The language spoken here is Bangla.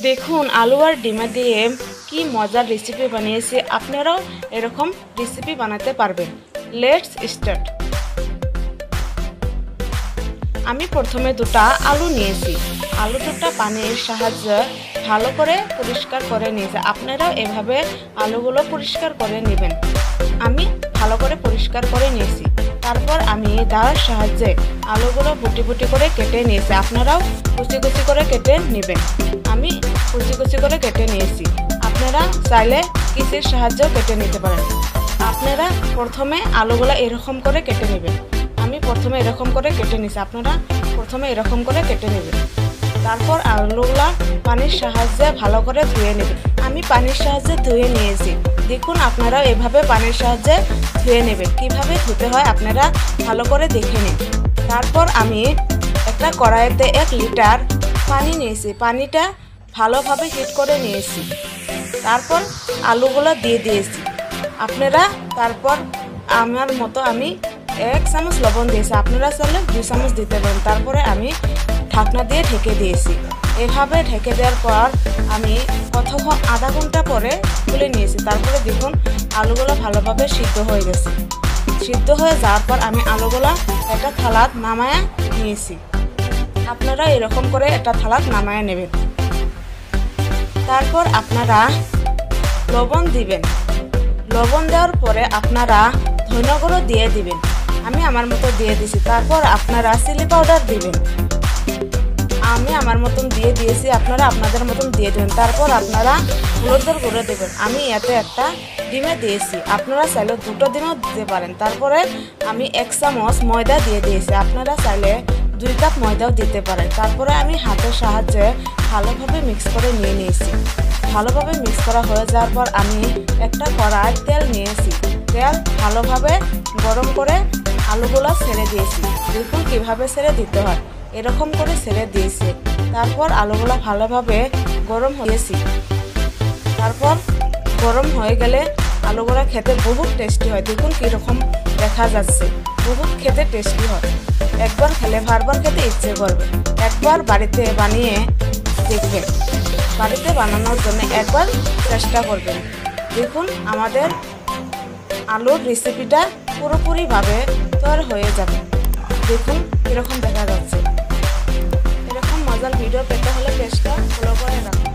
দেখুন আলু আর ডিম দিয়ে কি মজার রেসিপি বানিয়েছি। আপনারাও এরকম রেসিপি বানাতে পারবেন। Let's start. আমি প্রথমে দুটো আলু নিয়েছি। আলু দুটো পানির সাহায্যে ভালো করে পরিষ্কার করে নিয়েছি। আপনারাও এভাবে আলুগুলো পরিষ্কার করে নেবেন। আমি ভালো করে পরিষ্কার করে নিয়েছি। তারপর আমি দাঁড়ার সাহায্যে আলুগুলো বুটি বুটি করে কেটে নিয়েছি। আপনারাও কুচি কুচি করে কেটে নেবেন। আমি কুচি কুচি করে কেটে নিয়েছি। আপনারা চাইলে কিসের সাহায্যেও কেটে নিতে পারেন। আপনারা প্রথমে আলুগুলো এরকম করে কেটে নেবেন। আমি প্রথমে এরকম করে কেটে নিয়েছি। আপনারা প্রথমে এরকম করে কেটে নেবেন। তারপর আলুগুলো পানির সাহায্যে ভালো করে ধুয়ে নেবেন। আমি পানির সাহায্যে ধুয়ে নিয়েছি। দেখুন আপনারাও এভাবে পানির সাহায্যে ধুয়ে নেবেন। কিভাবে ধুতে হয় আপনারা ভালো করে দেখে নিন। তারপর আমি একটা কড়াইতে 1 লিটার পানি নিয়েছি। পানিটা ভালোভাবে হিট করে নিয়েছি। তারপর আলুগুলো দিয়ে দিয়েছি। আপনারা তারপর আমার মতো আমি 1 চামচ লবণ দিয়েছি। আপনারা চাইলে 2 চামচ দিতে পারেন। তারপরে আমি ঢাকনা দিয়ে ঢেকে দিয়েছি। এভাবে ঢেকে দেওয়ার পর আমি কতক্ষণ আধা ঘন্টা পরে তুলে নিয়েছি। তারপরে দেখুন আলুগুলো ভালোভাবে সিদ্ধ হয়ে গেছে। সিদ্ধ হয়ে যাওয়ার পর আমি আলুগুলো একটা থালাত নামায়া নিয়েছি। আপনারা এরকম করে একটা থালাত নামায়া নেবেন। তারপর আপনারা লবণ দিবেন। লবণ দেওয়ার পরে আপনারা ধনিয়া গুঁড়ো দিয়ে দিবেন। আমি আমার মতো দিয়ে দিছি। তারপর আপনারা চিলি পাউডার দিবেন। আমি আমার মতন দিয়ে দিয়েছি। আপনারা আপনাদের মতন দিয়ে দেবেন। তারপর আপনারা হলুদের গুঁড়ো দেবেন। আমি এতে একটা ডিমে দিয়েছি। আপনারা চাইলে 2টো ডিমও দিতে পারেন। তারপরে আমি 1 চামচ ময়দা দিয়ে দিয়েছি। আপনারা চাইলে 2 কাপ ময়দাও দিতে পারেন। তারপরে আমি হাতের সাহায্যে ভালোভাবে মিক্স করে নিয়ে নিয়েছি। ভালোভাবে মিক্স করা হয়ে যাওয়ার পর আমি একটা কড়াই তেল নিয়েছি। তেল ভালোভাবে গরম করে আলুগুলো ছেড়ে দিয়েছি। দেখুন কিভাবে ছেড়ে দিতে হয়। এরকম করে ছেড়ে দিয়েছি। তারপর আলুগুলো ভালোভাবে গরম হয়েছি। তারপর গরম হয়ে গেলে আলুগুলো খেতে বহুত টেস্টি হয়। দেখুন কীরকম দেখা যাচ্ছে। বহুত খেতে টেস্টি হয়। একবার খেলে বারবার খেতে ইচ্ছে করবে। একবার বাড়িতে বানিয়ে দেখবেন। বাড়িতে বানানোর জন্য একবার চেষ্টা করবেন। দেখুন আমাদের আলুর রেসিপিটা পুরোপুরিভাবে তৈরি হয়ে যাবে। দেখুন কীরকম দেখা যাচ্ছে। এরকম মজার ভিডিও পেতে হলে পেজটা ফলো করে রাখুন।